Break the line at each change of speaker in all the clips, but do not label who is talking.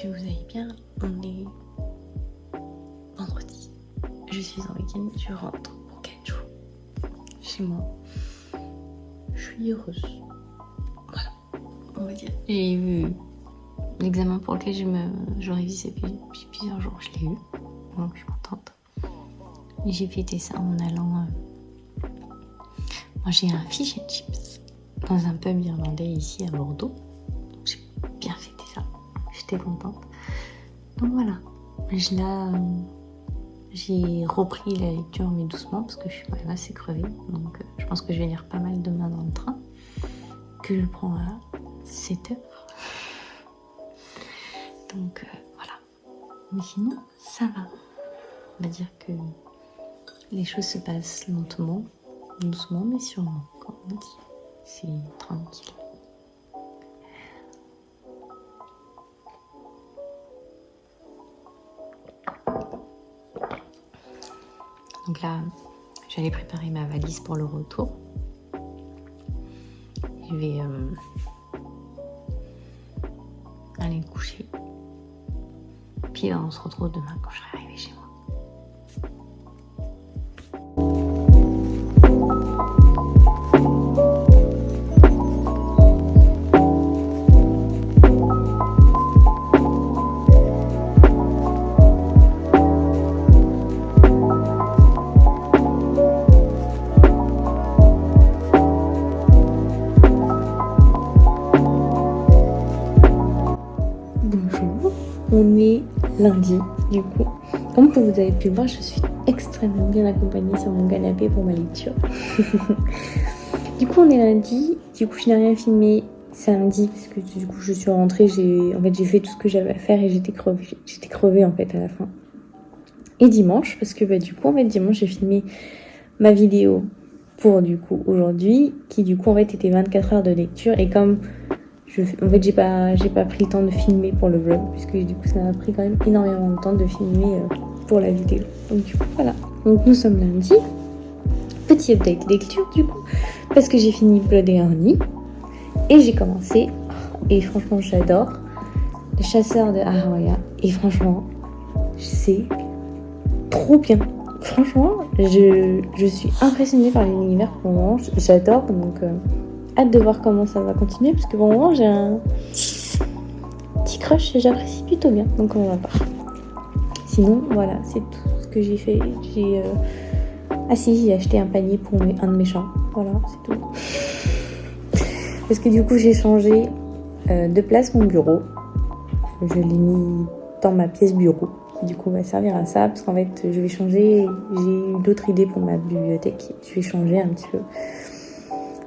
que vous allez bien. On est vendredi. Je suis en week-end. Je rentre pour 4 jours chez moi. Je suis heureuse. Voilà, on va dire. J'ai eu l'examen pour lequel je révisais depuis plusieurs jours. Je l'ai eu. Donc je suis contente. Et j'ai fêté ça en allant manger un fish and chips dans un pub irlandais ici à Bordeaux. Donc j'ai bien fêté ça. J'étais contente. Donc voilà. Là, j'ai repris la lecture mais doucement parce que je suis quand même assez crevée. Donc je pense que je vais lire pas mal demain dans le train. Que je prends à 7h. Donc voilà. Mais sinon, ça va. On va dire que les choses se passent lentement, doucement, mais sûrement, comme on dit. C'est tranquille. Donc là, j'allais préparer ma valise pour le retour. Je vais aller me coucher. Puis on se retrouve demain quand je serai arrivée chez moi. Bonjour, on est lundi du coup. Comme vous avez pu voir, je suis extrêmement bien accompagnée sur mon canapé pour ma lecture. Du coup on est lundi, du coup je n'ai rien filmé samedi parce que du coup je suis rentrée, j'ai fait tout ce que j'avais à faire et j'étais crevée en fait à la fin. Et dimanche, parce que du coup en fait dimanche j'ai filmé ma vidéo pour du coup aujourd'hui, qui du coup en fait était 24 heures de lecture et comme j'ai pas pris le temps de filmer pour le vlog puisque du coup ça m'a pris quand même énormément de temps de filmer pour la vidéo. Donc du coup voilà. Donc nous sommes lundi. Petit update lecture du coup parce que j'ai fini Blood et Honey et j'ai commencé et franchement j'adore Le Chasseur de Haruya et franchement c'est trop bien. Franchement je suis impressionnée par l'univers pour le moment. J'adore donc hâte de voir comment ça va continuer parce que pour le moment j'ai un petit crush et j'apprécie plutôt bien, donc on va voir. Sinon voilà, c'est tout ce que j'ai fait. J'ai acheté un panier pour un de mes chats, voilà, c'est tout. Parce que du coup j'ai changé de place mon bureau, je l'ai mis dans ma pièce bureau, du coup on va servir à ça parce qu'en fait je vais changer, j'ai eu d'autres idées pour ma bibliothèque, je vais changer un petit peu.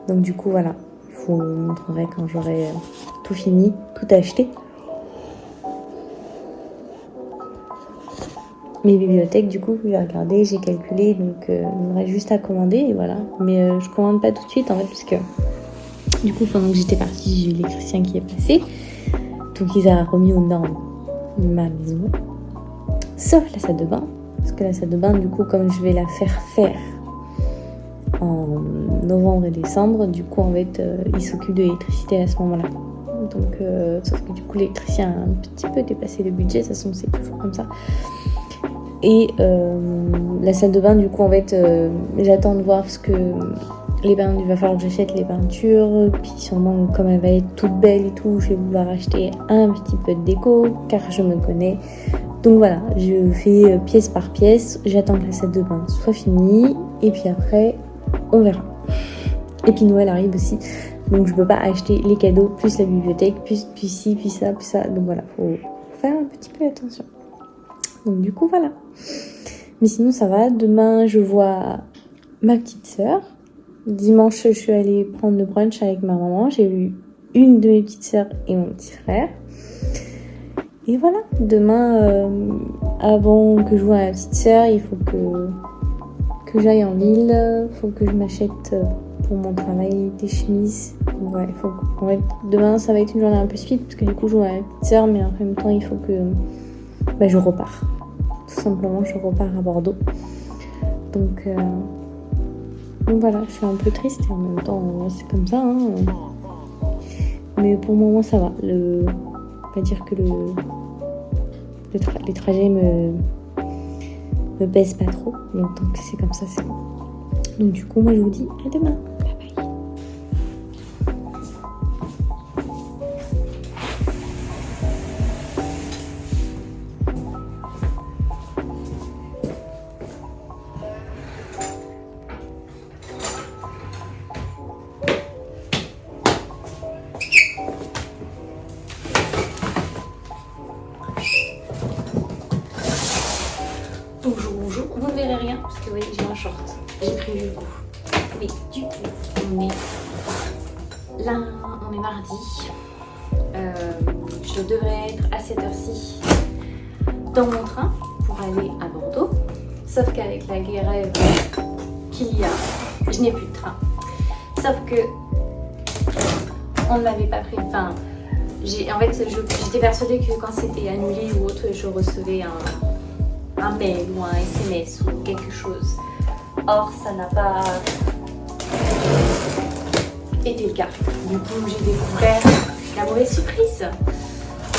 Donc du coup voilà, je vous montrerai quand j'aurai tout fini, tout acheté. Mes bibliothèques du coup, j'ai regardé, j'ai calculé, donc il me reste juste à commander et voilà. Mais je commande pas tout de suite en fait parce que du coup pendant que j'étais partie, j'ai eu l'électricien qui est passé. Donc il a remis aux normes ma maison. Sauf la salle de bain. Parce que la salle de bain du coup comme je vais la faire en novembre et décembre, du coup en fait il s'occupe de l'électricité à ce moment-là. Donc sauf que du coup l'électricien a un petit peu dépassé le budget, de toute façon c'est toujours comme ça. Et la salle de bain du coup en fait j'attends de voir parce que il va falloir que j'achète les peintures, puis sûrement comme elle va être toute belle et tout, je vais vouloir acheter un petit peu de déco car je me connais. Donc voilà, je fais pièce par pièce, j'attends que la salle de bain soit finie et puis après on verra. Et puis Noël arrive aussi, donc je peux pas acheter les cadeaux plus la bibliothèque, plus ci, puis ça. Donc voilà, faut faire un petit peu attention. Donc du coup voilà. Mais sinon ça va. Demain je vois ma petite sœur. Dimanche je suis allée prendre le brunch avec ma maman. J'ai eu une de mes petites sœurs et mon petit frère. Et voilà. Demain avant que je voie ma petite sœur, il faut que j'aille en ville. Il faut que je m'achète pour mon travail des chemises. Donc, ouais, demain ça va être une journée un peu speed parce que du coup je vois ma petite sœur, mais en même temps il faut que je repars. Tout simplement, je repars à Bordeaux. Donc voilà, je suis un peu triste et en même temps, c'est comme ça. Mais pour le moment, ça va. On va dire que Les trajets me pèsent pas trop. Donc tant que c'est comme ça, c'est bon. Donc du coup, moi je vous dis à demain. Bye bye. Bonjour, vous ne verrez rien parce que vous voyez j'ai un short, j'ai prévu le coup. Mais du coup, on est mardi, je devrais être à cette heure-ci dans mon train pour aller à Bordeaux. Sauf qu'avec la grève qu'il y a, je n'ai plus de train. Sauf que on ne m'avait pas pris, en fait j'étais persuadée que quand c'était annulé ou autre, je recevais un mail ou un SMS ou quelque chose. Or, ça n'a pas été le cas. Du coup, j'ai découvert la mauvaise surprise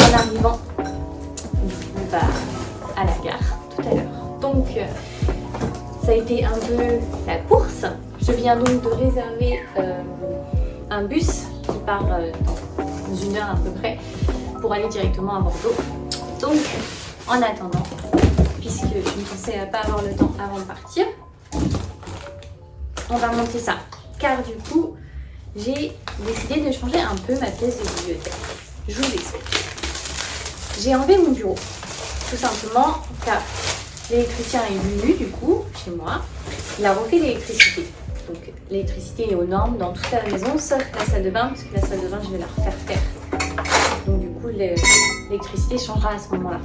en arrivant à la gare tout à l'heure. Donc, ça a été un peu la course. Je viens donc de réserver un bus qui part dans 1 heure à peu près pour aller directement à Bordeaux. Donc, en attendant, puisque je ne pensais pas avoir le temps avant de partir, on va monter ça. Car du coup, j'ai décidé de changer un peu ma pièce de bibliothèque. Je vous explique. J'ai enlevé mon bureau, tout simplement car l'électricien est venu du coup chez moi. Il a refait l'électricité. Donc l'électricité est aux normes dans toute la maison, sauf la salle de bain, parce que la salle de bain, je vais la refaire faire. Donc du coup, l'électricité changera à ce moment-là.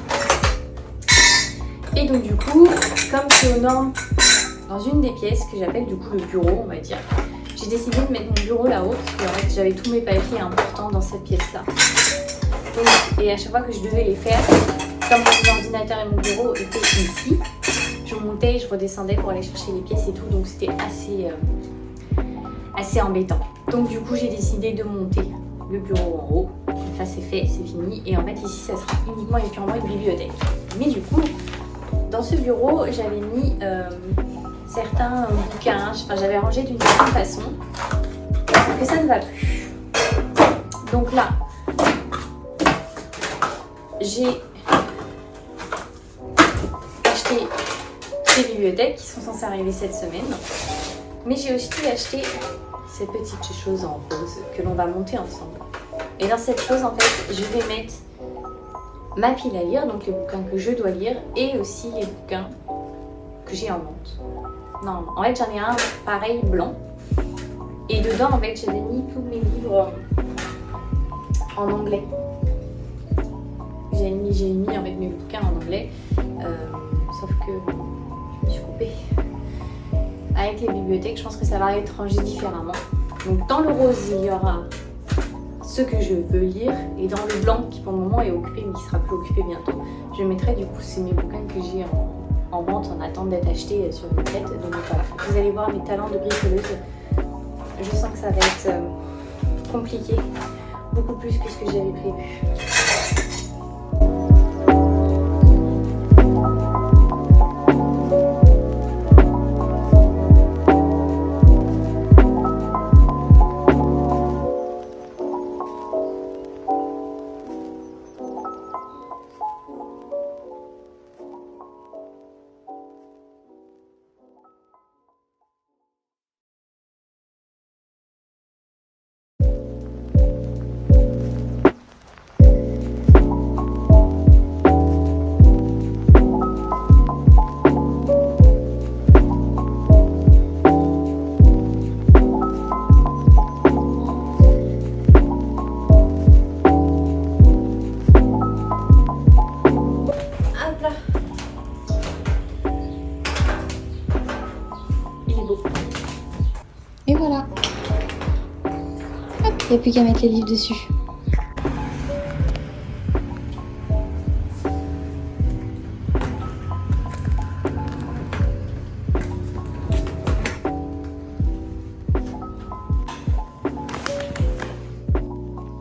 Et donc du coup, comme c'est aux normes dans une des pièces que j'appelle du coup le bureau, on va dire, j'ai décidé de mettre mon bureau là-haut parce que en fait, j'avais tous mes papiers importants dans cette pièce-là. Et à chaque fois que je devais les faire, comme mon ordinateur et mon bureau étaient ici, je montais et je redescendais pour aller chercher les pièces et tout, donc c'était assez embêtant. Donc du coup, j'ai décidé de monter le bureau en haut. Ça c'est fait, c'est fini. Et en fait ici, ça sera uniquement et purement une bibliothèque. Mais du coup, dans ce bureau, j'avais mis certains bouquins, j'avais rangé d'une certaine façon que ça ne va plus. Donc là, j'ai acheté ces bibliothèques qui sont censées arriver cette semaine, mais j'ai aussi acheté ces petites choses en rose que l'on va monter ensemble. Et dans cette chose, en fait, je vais mettre ma pile à lire, donc les bouquins que je dois lire, et aussi les bouquins que j'ai en vente. Non, en fait, j'en ai un pareil blanc. Et dedans, en fait, j'avais mis tous mes livres en anglais. J'ai mis en fait mes bouquins en anglais. Sauf que je me suis coupée. Avec les bibliothèques, je pense que ça va être rangé différemment. Donc dans le rose, il y aura ce que je veux lire, et dans le blanc qui pour le moment est occupé mais qui sera plus occupé bientôt, je mettrai du coup c'est mes bouquins que j'ai en vente en attente d'être achetés sur une tête. Donc voilà, vous allez voir mes talents de bricoleuse. Je sens que ça va être compliqué, beaucoup plus que ce que j'avais prévu. Et voilà. Hop, il n'y a plus qu'à mettre les livres dessus.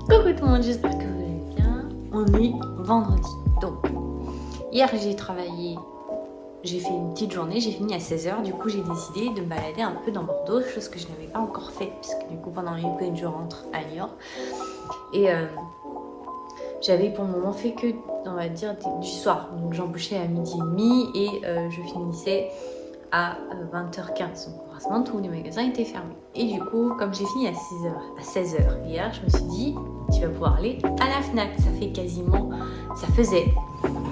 Coucou tout le monde, j'espère que vous allez bien. On est vendredi, donc hier j'ai travaillé, j'ai fait une petite journée, j'ai fini à 16h, du coup j'ai décidé de me balader un peu dans Bordeaux, chose que je n'avais pas encore fait, puisque du coup pendant les week-ends je rentre à Niort. Et j'avais pour le moment fait que, on va dire, du soir. Donc j'embauchais à 12h30 et je finissais à 20h15. Donc forcément tous les magasins étaient fermés. Et du coup, comme j'ai fini à 16h hier, je me suis dit, tu vas pouvoir aller à la Fnac. Ça faisait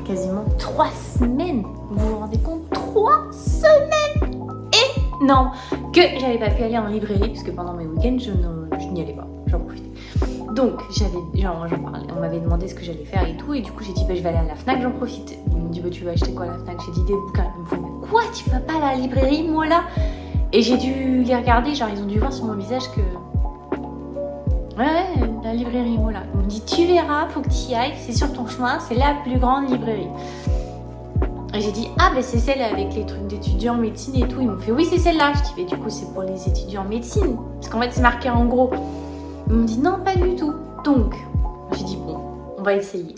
quasiment 3 semaines. Vous vous rendez compte, 3 semaines énorme que j'avais pas pu aller en librairie, puisque pendant mes week-ends, je n'y allais pas. J'en profitais. Donc, j'en parlais, on m'avait demandé ce que j'allais faire et tout, et du coup j'ai dit je vais aller à la Fnac, j'en profite. Ils m'ont dit tu vas acheter quoi à la Fnac? J'ai dit des bouquins. Ils me font mais quoi, tu vas pas à la librairie, moi là? Et j'ai dû les regarder, genre ils ont dû voir sur mon visage que ouais, la librairie Mola. Ils m'ont dit tu verras, faut que tu y ailles, c'est sur ton chemin, c'est la plus grande librairie. Et j'ai dit c'est celle avec les trucs d'étudiants en médecine et tout. Ils m'ont fait oui c'est celle-là. Je dis mais du coup c'est pour les étudiants en médecine, parce qu'en fait c'est marqué en gros. Ils m'ont dit non, pas du tout. Donc, j'ai dit bon, on va essayer.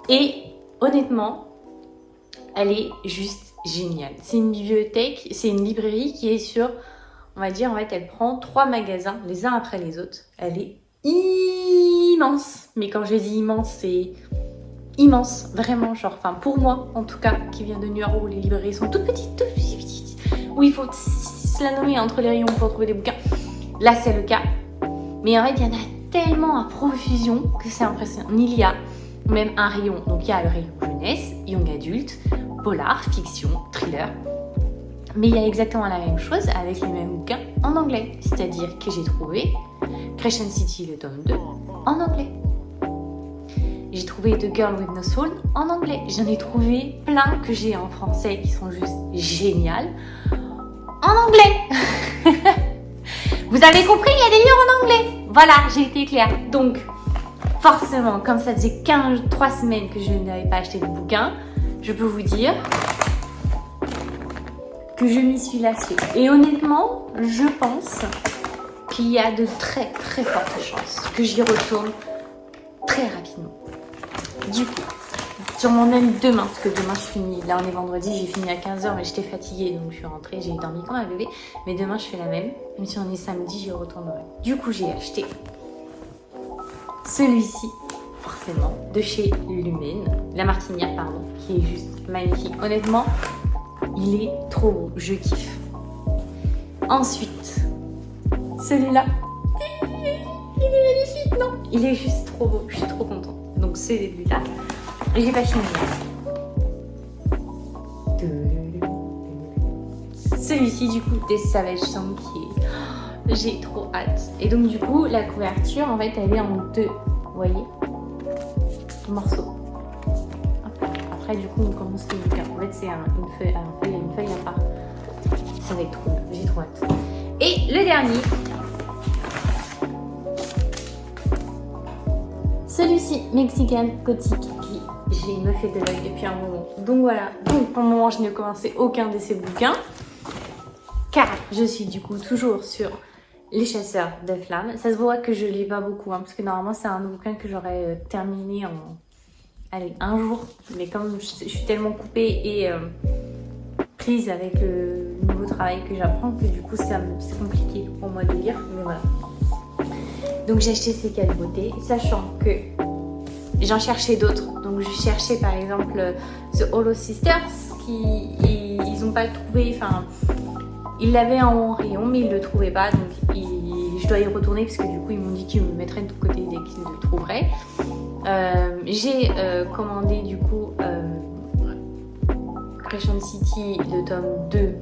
Et honnêtement, elle est juste géniale. C'est une bibliothèque, c'est une librairie qui est sur, on va dire, en fait, elle prend 3 magasins, les uns après les autres. Elle est immense. Mais quand je dis immense, c'est immense, vraiment, genre, enfin, pour moi, en tout cas, qui vient de New York, où les librairies sont toutes petites, où il faut se la nommer entre les rayons pour trouver des bouquins. Là, c'est le cas. Mais en fait, il y en a tellement à profusion que c'est impressionnant. Il y a même un rayon. Donc, il y a le rayon jeunesse, young adulte, polar, fiction, thriller. Mais il y a exactement la même chose avec les mêmes bouquins en anglais. C'est-à-dire que j'ai trouvé Crescent City, le tome 2, en anglais. J'ai trouvé The Girl with No Soul en anglais. J'en ai trouvé plein que j'ai en français qui sont juste géniales en anglais. Vous avez compris, il y a des livres en anglais. Voilà, j'ai été claire. Donc, forcément, comme ça faisait 3 semaines que je n'avais pas acheté de bouquin, je peux vous dire que je m'y suis lassée. Et honnêtement, je pense qu'il y a de très très fortes chances que j'y retourne très rapidement. Du coup, sûrement même demain, parce que demain je finis, là on est vendredi, j'ai fini à 15h, mais j'étais fatiguée, donc je suis rentrée, j'ai dormi comme un bébé. Mais demain je fais la même, même si on est samedi, j'y retournerai. Du coup, j'ai acheté celui-ci, forcément, de chez Lumen, la martinière, pardon, qui est juste magnifique. Honnêtement, il est trop beau, je kiffe. Ensuite, celui-là, il est magnifique, non? Il est juste trop beau, je suis trop contente. Donc celui-là, et j'ai pas fini. Celui-ci du coup des Savage Song qui est... J'ai trop hâte. Et donc du coup la couverture en fait elle est en 2, vous voyez, morceaux. Après du coup on commence le bouquin. En fait c'est une feuille à part. Ça va être trop bien, j'ai trop hâte. Et le dernier, celui-ci, Mexican Gothic, qui me fait de l'œil depuis un moment. Donc voilà, donc pour le moment je n'ai commencé aucun de ces bouquins, car je suis du coup toujours sur Les Chasseurs de Flammes. Ça se voit que je lis pas beaucoup, parce que normalement c'est un bouquin que j'aurais terminé en un jour. Mais comme je suis tellement coupée et prise avec le nouveau travail que j'apprends, que du coup c'est compliqué pour moi de lire, mais voilà. Donc j'ai acheté ces 4 beautés, sachant que j'en cherchais d'autres. Donc je cherchais par exemple The Hollow Sisters, ils n'ont pas trouvé, enfin ils l'avaient en rayon mais ils le trouvaient pas, donc je dois y retourner parce que du coup ils m'ont dit qu'ils me mettraient de côté dès qu'ils le trouveraient. J'ai commandé du coup Crescent City, le tome 2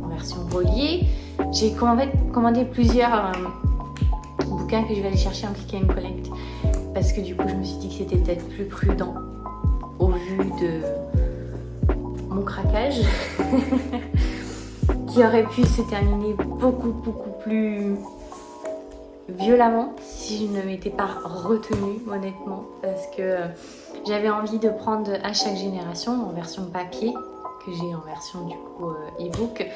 en version reliée. J'ai commandé plusieurs bouquins que je vais aller chercher en click and collect parce que du coup je me suis dit que c'était peut-être plus prudent au vu de mon craquage qui aurait pu se terminer beaucoup plus violemment si je ne m'étais pas retenue, honnêtement, parce que j'avais envie de prendre à chaque génération en version papier que j'ai en version du coup e-book.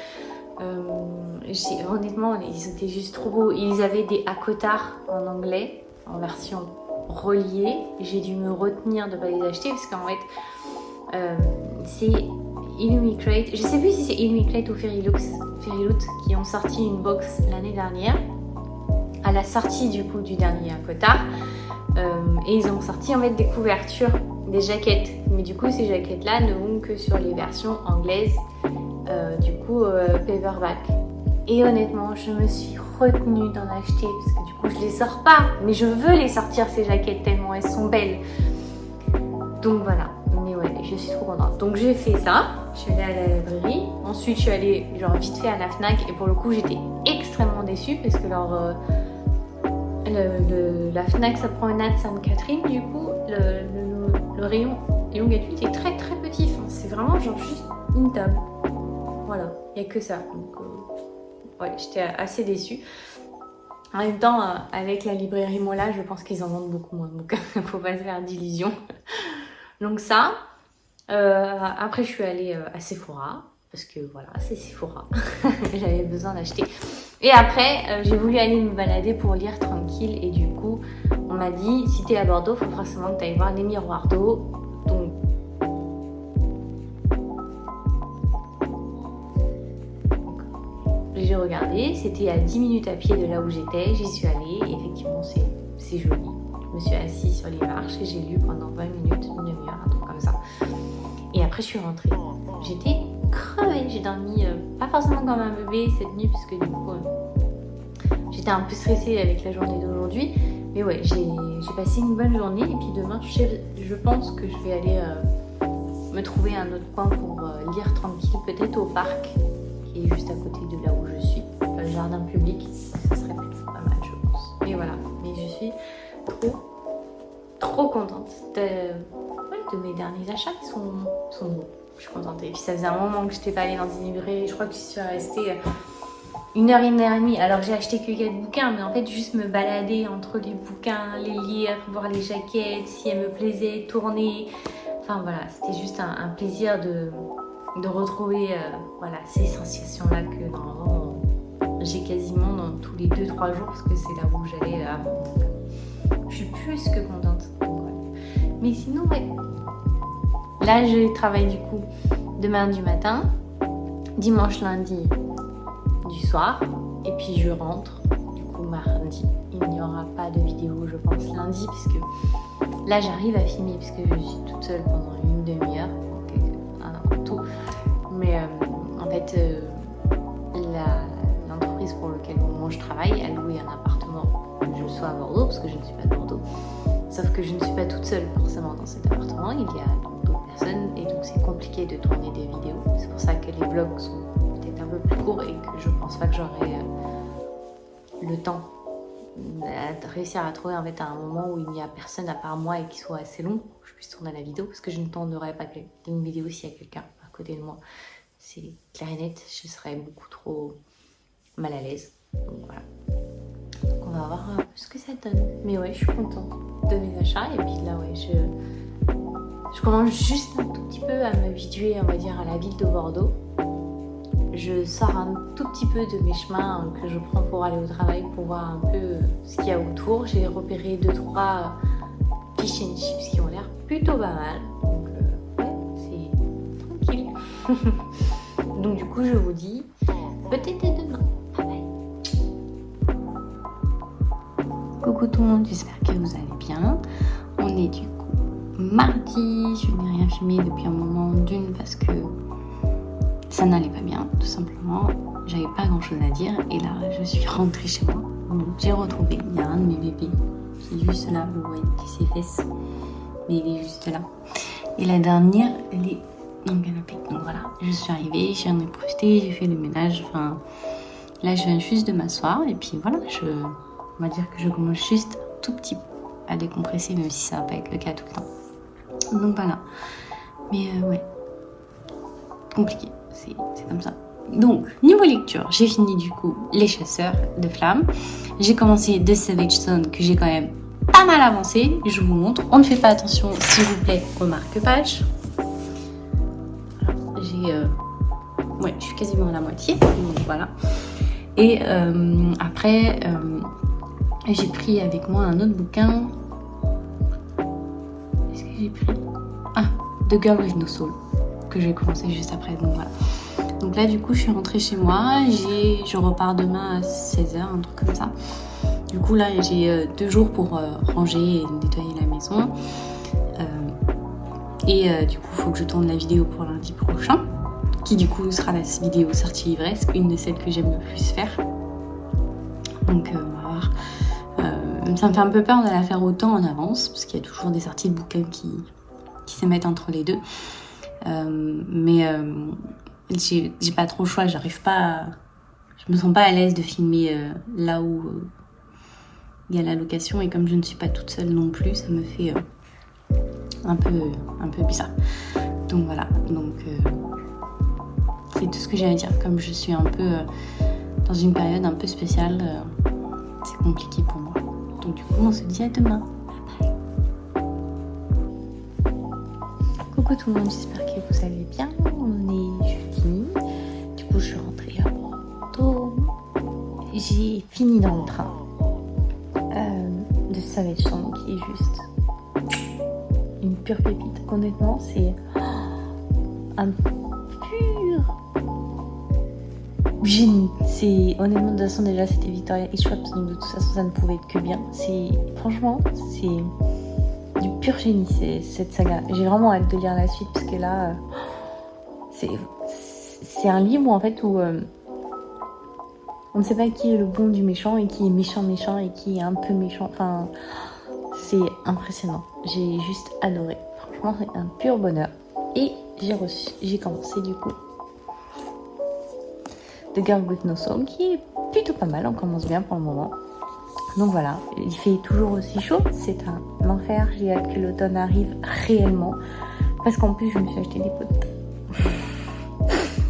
Honnêtement ils étaient juste trop beaux. Ils avaient des Akotar en anglais en version reliée. J'ai dû me retenir de ne pas les acheter parce qu'en fait C'est Illumicrate. Je sais plus si c'est Illumicrate ou Fairyloot qui ont sorti une box l'année dernière, à la sortie du coup du dernier Cotard. Et ils ont sorti en fait des couvertures, des jaquettes. Mais du coup, ces jaquettes-là ne vont que sur les versions anglaises, paperback. Et honnêtement, je me suis retenue d'en acheter parce que du coup, je les sors pas. Mais je veux les sortir ces jaquettes tellement elles sont belles. Donc voilà. Mais ouais, je suis trop contente. Donc j'ai fait ça. Je suis allée à la librairie. Ensuite, je suis allée vite fait à la Fnac. Et pour le coup, j'étais extrêmement déçue parce que la Fnac, ça prend une ad Sainte-Catherine. Du coup, le rayon young adulte est très très petit. Enfin, c'est vraiment juste une table. Voilà, il n'y a que ça. Donc, ouais, j'étais assez déçue. En même temps, avec la librairie Mola, je pense qu'ils en vendent beaucoup moins. Donc, il ne faut pas se faire d'illusions. Donc ça. Après, je suis allée à Sephora. Parce que voilà, c'est Sephora. J'avais besoin d'acheter. Et après, j'ai voulu aller me balader pour lire tranquille. Et du coup, on m'a dit, si t'es à Bordeaux, il faut forcément que tu ailles voir les miroirs d'eau. Donc, j'ai regardé. C'était à 10 minutes à pied de là où j'étais. J'y suis allée. Et effectivement, c'est joli. Je me suis assise sur les marches et j'ai lu pendant 20 minutes, une demi-heure, un truc comme ça. Et après, je suis rentrée. J'étais crevée. J'ai dormi pas forcément comme un bébé cette nuit, parce que du coup, j'étais un peu stressée avec la journée d'aujourd'hui. Mais ouais, j'ai passé une bonne journée. Et puis demain, je pense que je vais aller me trouver un autre coin pour lire tranquille, peut-être au parc, qui est juste à côté de là où je suis. Le jardin public, ça serait plutôt pas mal, je pense. Mais voilà, mais je suis trop contente de mes derniers achats qui sont beaux. Je suis contente. Et puis ça faisait un moment que je n'étais pas allée dans une librairie. Je crois que j'y suis restée 1 heure et demie. Alors j'ai acheté que 4 bouquins, mais en fait juste me balader entre les bouquins, les lire, voir les jaquettes, si elles me plaisaient, tourner. Enfin voilà, c'était juste un plaisir de retrouver ces sensations-là que normalement j'ai quasiment dans tous les 2-3 jours, parce que c'est là où j'allais avant. Je suis plus que contente. Donc, voilà. Mais sinon, ouais. Là, je travaille du coup demain du matin, dimanche, lundi du soir, et puis je rentre du coup mardi. Il n'y aura pas de vidéo, je pense, lundi, puisque là j'arrive à filmer puisque je suis toute seule pendant une demi-heure, tout. Mais en fait, l'entreprise pour laquelle je travaille a loué un appartement. Je sois à Bordeaux, parce que je ne suis pas de Bordeaux. Sauf que je ne suis pas toute seule forcément dans cet appartement. Il y a d'autres personnes et donc c'est compliqué de tourner des vidéos. C'est pour ça que les vlogs sont peut-être un peu plus courts et que je pense pas que j'aurai le temps de réussir à trouver en fait un moment où il n'y a personne à part moi et qui soit assez long pour que je puisse tourner la vidéo, parce que je ne tournerai pas une vidéo s'il y a quelqu'un à côté de moi. C'est clair et net, je serais beaucoup trop mal à l'aise. Donc voilà. Donc on va voir un peu ce que ça donne. Mais ouais, je suis contente de mes achats. Et puis là, ouais, je commence juste un tout petit peu à m'habituer, on va dire, à la ville de Bordeaux. Je sors un tout petit peu de mes chemins que je prends pour aller au travail, pour voir un peu ce qu'il y a autour. J'ai repéré 2-3 fish and chips qui ont l'air plutôt pas mal. Donc ouais, c'est tranquille. Donc du coup, je vous dis peut-être à demain. Bye bye. Coucou tout le monde, j'espère que vous allez bien. On est du coup mardi, je n'ai rien filmé depuis un moment, d'une parce que ça n'allait pas bien, tout simplement. J'avais pas grand chose à dire et là je suis rentrée chez moi. Donc j'ai retrouvé, il y a un de mes bébés qui est juste là, vous voyez, qui s'efface, mais il est juste là. Et la dernière, elle est dans le canapé. Donc voilà, je suis arrivée, j'en ai profité, j'ai fait le ménage. Enfin, là je viens juste de m'asseoir et puis voilà, on va dire que je commence juste un tout petit peu à décompresser, même si ça va pas être le cas tout le temps. Donc voilà. Mais ouais, compliqué, c'est comme ça. Donc, niveau lecture, j'ai fini du coup Les Chasseurs de Flammes. J'ai commencé The Savage Son, que j'ai quand même pas mal avancé. Je vous montre. On ne fait pas attention, s'il vous plaît, aux marque-pages. Ouais, je suis quasiment à la moitié. Donc voilà. Et après, j'ai pris avec moi un autre bouquin. Qu'est-ce que j'ai pris ? Ah, The Girl with No Soul, que j'ai commencé juste après, donc voilà. Donc là du coup je suis rentrée chez moi, je repars demain à 16h, un truc comme ça. Du coup là j'ai 2 jours pour ranger et nettoyer la maison. Du coup il faut que je tourne la vidéo pour lundi prochain, qui du coup sera la vidéo sortie ivresse, une de celles que j'aime le plus faire. Donc on va voir. Ça me fait un peu peur de la faire autant en avance, parce qu'il y a toujours des sorties de bouquins qui se mettent entre les deux. J'ai pas trop le choix, je me sens pas à l'aise de filmer là où il y a la location, et comme je ne suis pas toute seule non plus, ça me fait un peu bizarre. Donc voilà, c'est tout ce que j'ai à dire. Comme je suis un peu dans une période un peu spéciale, c'est compliqué pour moi. Donc du coup on se dit à demain. Coucou tout le monde, j'espère que vous allez bien. On est jeudi. Du coup je suis rentrée à Bordeaux. J'ai fini dans le train de Savage Song, qui est juste une pure pépite. Honnêtement c'est un pur génie. C'est honnêtement, de toute façon déjà c'était Victoria Eastwood, donc de toute façon ça ne pouvait être que bien. Franchement c'est du pur génie, cette saga. J'ai vraiment hâte de lire la suite, parce que là c'est un livre où en fait on ne sait pas qui est le bon du méchant, et qui est méchant et qui est un peu méchant. Enfin, c'est impressionnant. J'ai juste adoré. Franchement, c'est un pur bonheur. Et j'ai commencé du coup The Girl with No Soul, qui est plutôt pas mal. On commence bien pour le moment. Donc voilà, il fait toujours aussi chaud. C'est un enfer. J'ai hâte que l'automne arrive réellement, parce qu'en plus je me suis acheté des bottes.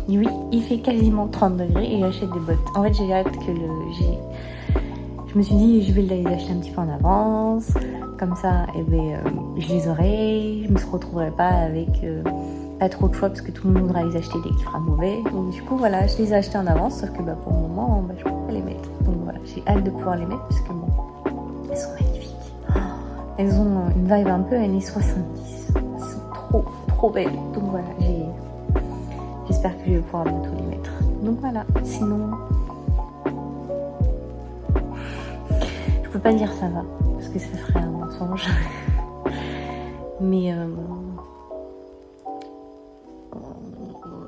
Oui, il fait quasiment 30 degrés et j'achète des bottes. En fait, j'ai hâte que je me suis dit, je vais les acheter un petit peu en avance. Comme ça, je les aurai. Je me retrouverai pas avec pas trop de choix, parce que tout le monde voudra les acheter dès qu'il fera mauvais. Donc du coup, voilà, je les ai achetés en avance. Sauf que pour le moment, je peux pas les mettre. Donc voilà, j'ai hâte de pouvoir les mettre, parce que bon, elles sont magnifiques. Elles ont une vibe un peu années 70. Elles sont trop belles. Donc voilà, j'espère que je vais pouvoir bientôt les mettre. Donc voilà, sinon je peux pas dire ça va, parce que ça serait un mensonge. Mais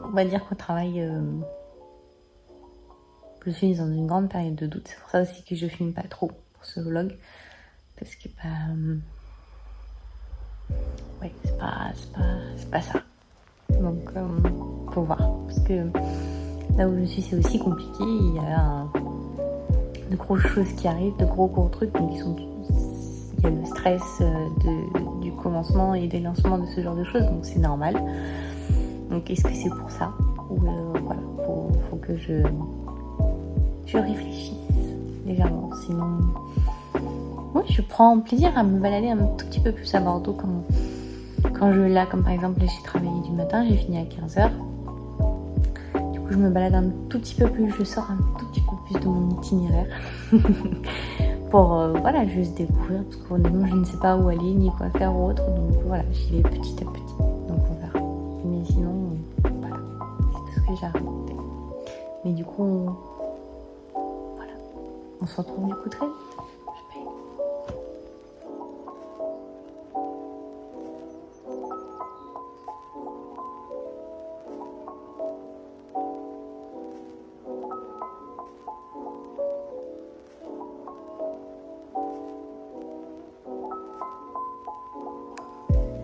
on va dire qu'au travail, je suis dans une grande période de doute. C'est pour ça aussi que je filme pas trop pour ce vlog, parce que ouais, c'est pas ça. Donc faut voir, parce que là où je suis c'est aussi compliqué. Il y a de grosses choses qui arrivent, de gros trucs, donc il y a le stress du commencement et des lancements de ce genre de choses, donc c'est normal. Donc est-ce que c'est pour ça, ou voilà, faut que je réfléchisse légèrement. Sinon ouais, je prends plaisir à me balader un tout petit peu plus à Bordeaux comme par exemple là, j'ai travaillé du matin, j'ai fini à 15h. Du coup je me balade un tout petit peu plus, je sors un tout petit peu plus de mon itinéraire pour voilà, juste découvrir, parce qu'honnêtement je ne sais pas où aller ni quoi faire ou autre, donc voilà, j'y vais petit à petit, donc on verra. Mais sinon voilà, c'est tout ce que j'ai à raconter. Mais du coup voilà, on se retrouve du coup très vite.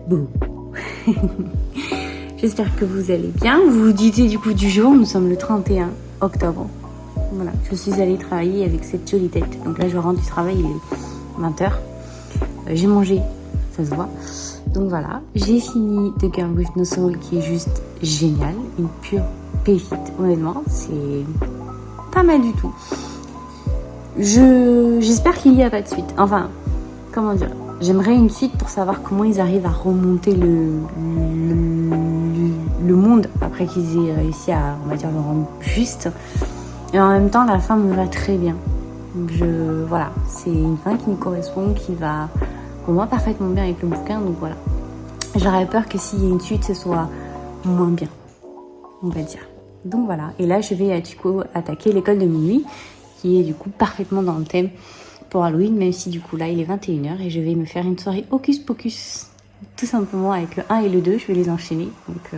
Boum. J'espère que vous allez bien. Vous vous dites du coup du jour, nous sommes le 31 octobre. Voilà, je suis allée travailler avec cette jolie tête. Donc là je rentre du travail, il est 20h. J'ai mangé, ça se voit. Donc voilà, j'ai fini The Girl with No Soul, qui est juste génial, une pure pépite. Honnêtement, c'est pas mal du tout. J'espère qu'il n'y a pas de suite. Enfin, comment dire, j'aimerais une suite pour savoir comment ils arrivent à remonter le monde après qu'ils aient réussi à, on va dire, le rendre juste. Et en même temps, la fin me va très bien. Donc voilà, c'est une fin qui me correspond, qui va pour moi parfaitement bien avec le bouquin. Donc voilà,
j'aurais peur que s'il y a une suite, ce soit moins bien, on va dire. Donc voilà, et là je vais du coup attaquer l'école de minuit, qui est du coup parfaitement dans le thème pour Halloween, même si du coup là il est 21h et je vais me faire une soirée hocus pocus, tout simplement avec le 1 et le 2, je vais les enchaîner, donc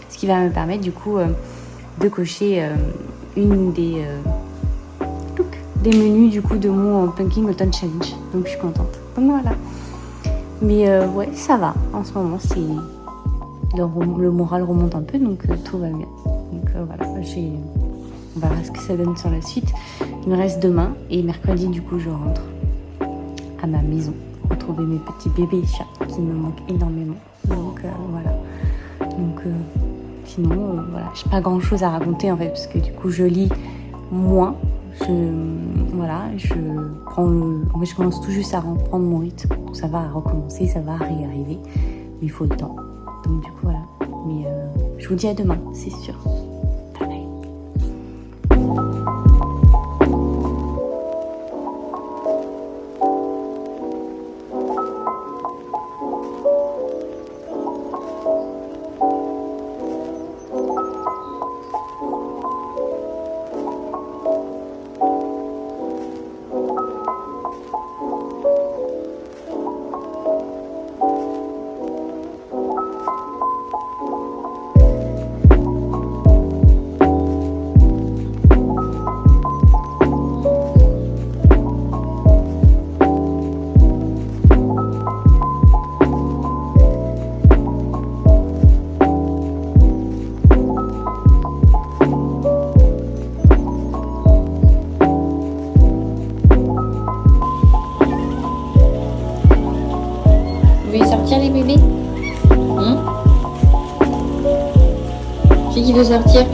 ce qui va me permettre du coup de cocher une des menus du coup de mon Pumpkin Autumn Challenge, donc je suis contente, donc voilà. Mais ouais, ça va, en ce moment c'est le moral remonte un peu, donc tout va bien. Donc voilà, on verra ce que ça donne sur la suite. Il me reste demain et mercredi du coup je rentre à ma maison retrouver mes petits bébés chats qui me manquent énormément. Donc voilà. Donc sinon voilà, j'ai pas grand chose à raconter en fait parce que du coup je lis moins. En fait je commence tout juste à reprendre mon rythme. Donc ça va recommencer, ça va réarriver, mais il faut le temps. Donc du coup voilà. Mais je vous dis à demain, c'est sûr. Bye bye.
Sortir les bébés qui veut sortir?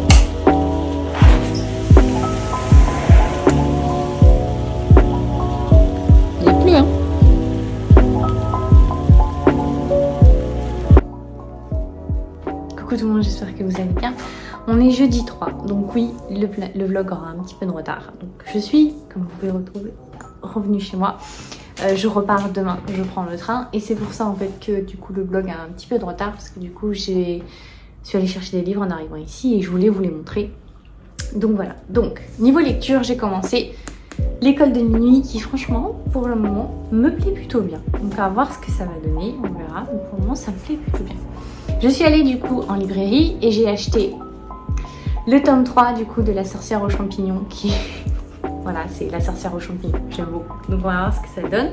Il n'y a plus, hein.
Coucou tout le monde, j'espère que vous allez bien. On est jeudi 3, donc oui, le vlog aura un petit peu de retard. Donc je suis, comme vous pouvez retrouver, revenue chez moi. Je repars demain, je prends le train et c'est pour ça en fait que du coup le vlog a un petit peu de retard parce que du coup je suis allée chercher des livres en arrivant ici et je voulais vous les montrer. Donc voilà, donc niveau lecture j'ai commencé l'école de minuit qui franchement pour le moment me plaît plutôt bien. Donc à voir ce que ça va donner, on verra, mais pour le moment ça me plaît plutôt bien. Je suis allée du coup en librairie et j'ai acheté le tome 3 du coup de La sorcière aux champignons qui... Voilà, c'est La sorcière aux champignons, j'aime beaucoup. Donc on va voir ce que ça donne.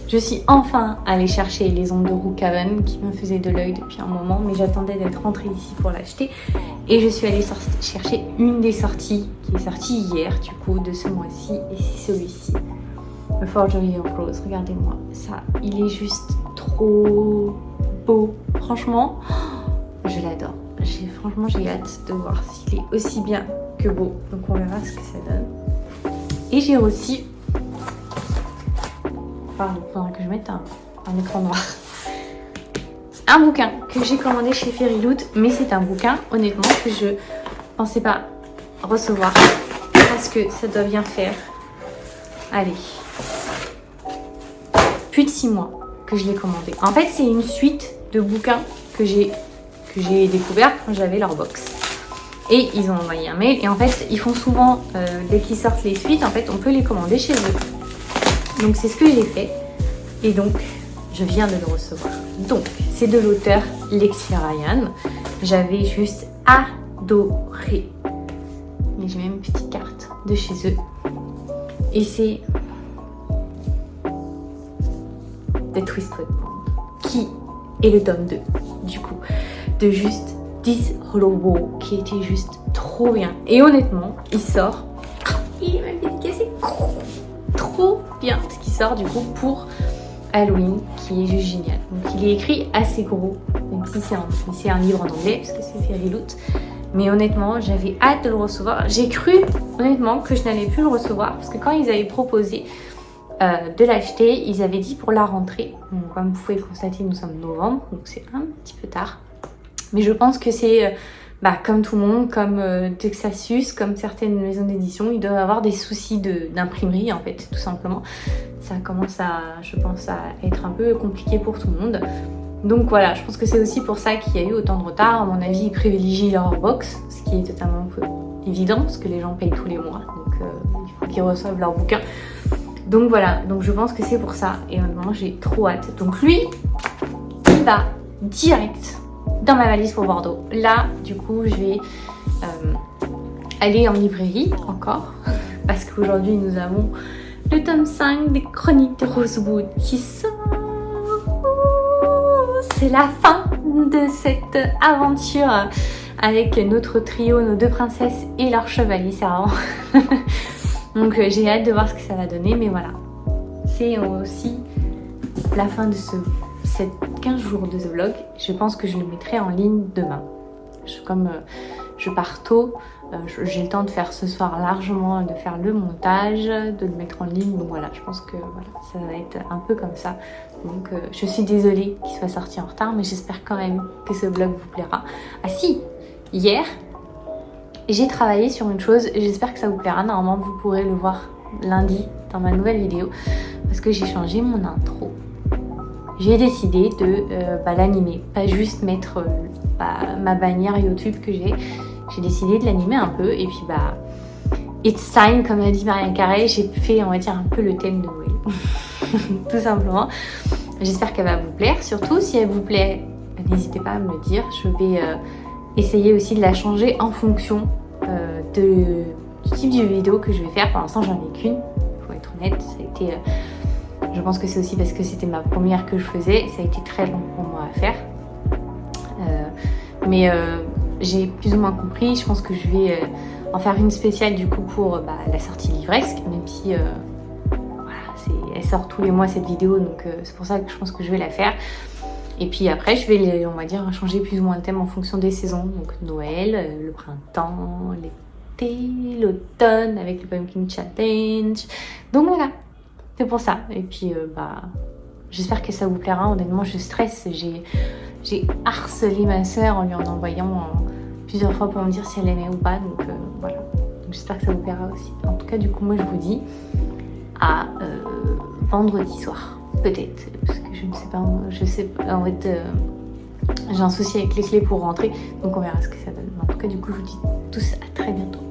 Je suis enfin allée chercher Les ombres de Rookhaven qui me faisaient de l'œil depuis un moment, mais j'attendais d'être rentrée ici pour l'acheter. Et je suis allée chercher une des sorties qui est sortie hier du coup de ce mois-ci, et c'est celui-ci. The Forgery of Rose, regardez-moi ça, il est juste trop beau. Franchement, je l'adore. Franchement, j'ai hâte de voir s'il est aussi bien que beau. Donc on verra ce que ça donne. Et j'ai aussi... Pardon, il faudra que je mette un écran noir. Un bouquin que j'ai commandé chez Fairyloot, mais c'est un bouquin, honnêtement, que je pensais pas recevoir. Parce que ça doit bien faire... Allez. Plus de 6 mois que je l'ai commandé. En fait, c'est une suite de bouquins que j'ai découvert quand j'avais leur box. Et ils ont envoyé un mail. Et en fait, ils font souvent, dès qu'ils sortent les suites, en fait, on peut les commander chez eux. Donc, c'est ce que j'ai fait. Et donc, je viens de le recevoir. Donc, c'est de l'auteur Lexi Ryan. J'avais juste adoré. Mais j'ai même une petite carte de chez eux. Et c'est The Twisted Bond, qui est le tome 2, du coup, de juste This Hollow Wall, qui était juste trop bien. Et honnêtement, il sort, il est même dédicacé, trop bien ce qui sort du coup pour Halloween, qui est juste génial. Donc il est écrit assez gros, même si c'est un livre en anglais, parce que c'est Fairyloot. Mais honnêtement, j'avais hâte de le recevoir. J'ai cru, honnêtement, que je n'allais plus le recevoir, parce que quand ils avaient proposé de l'acheter, ils avaient dit pour la rentrée. Donc, comme vous pouvez le constater, nous sommes novembre, donc c'est un petit peu tard. Mais je pense que c'est, comme tout le monde, comme Texasus, comme certaines maisons d'édition, ils doivent avoir des soucis d'imprimerie, en fait, tout simplement. Ça commence à, je pense, à être un peu compliqué pour tout le monde. Donc voilà, je pense que c'est aussi pour ça qu'il y a eu autant de retard. À mon avis, ils privilégient leur box, ce qui est totalement évident parce que les gens payent tous les mois, donc il faut qu'ils reçoivent leur bouquin. Donc voilà, donc je pense que c'est pour ça et honnêtement j'ai trop hâte. Donc lui, il va direct dans ma valise pour Bordeaux. Là, du coup, je vais aller en librairie encore parce qu'aujourd'hui nous avons le tome 5 des Chroniques de Rosewood qui sort. C'est la fin de cette aventure avec notre trio, nos deux princesses et leur chevalier servant. Donc j'ai hâte de voir ce que ça va donner, mais voilà. C'est aussi la fin de ces 15 jours de ce vlog. Je pense que je le mettrai en ligne demain. Comme je pars tôt, j'ai le temps de faire ce soir largement, de faire le montage, de le mettre en ligne. Donc voilà, je pense que voilà, ça va être un peu comme ça. Donc je suis désolée qu'il soit sorti en retard, mais j'espère quand même que ce vlog vous plaira. Ah si, hier, j'ai travaillé sur une chose, j'espère que ça vous plaira. Normalement, vous pourrez le voir lundi dans ma nouvelle vidéo parce que j'ai changé mon intro. J'ai décidé de l'animer, pas juste mettre ma bannière YouTube que j'ai. J'ai décidé de l'animer un peu et puis it's time, comme a dit Maria Carey, j'ai fait, on va dire, un peu le thème de Noël. Tout simplement. J'espère qu'elle va vous plaire. Surtout, si elle vous plaît, n'hésitez pas à me le dire. Je vais essayer aussi de la changer en fonction du type de vidéo que je vais faire. Pour l'instant, j'en ai qu'une, faut être honnête. Ça a été, je pense que c'est aussi parce que c'était ma première que je faisais. Ça a été très long pour moi à faire. Mais j'ai plus ou moins compris. Je pense que je vais en faire une spéciale du coup pour la sortie livresque, même si elle sort tous les mois cette vidéo, donc c'est pour ça que je pense que je vais la faire. Et puis après, je vais, on va dire, changer plus ou moins le thème en fonction des saisons. Donc Noël, le printemps, l'été, l'automne avec le Pumpkin Challenge. Donc voilà, c'est pour ça. Et puis j'espère que ça vous plaira. Honnêtement, je stresse. J'ai harcelé ma soeur en lui en envoyant plusieurs fois pour me dire si elle aimait ou pas. Donc voilà. Donc j'espère que ça vous plaira aussi. En tout cas, du coup, moi je vous dis à vendredi soir. Peut-être, parce que je ne sais pas, en fait, j'ai un souci avec les clés pour rentrer, donc on verra ce que ça donne. En tout cas, du coup, je vous dis tous à très bientôt.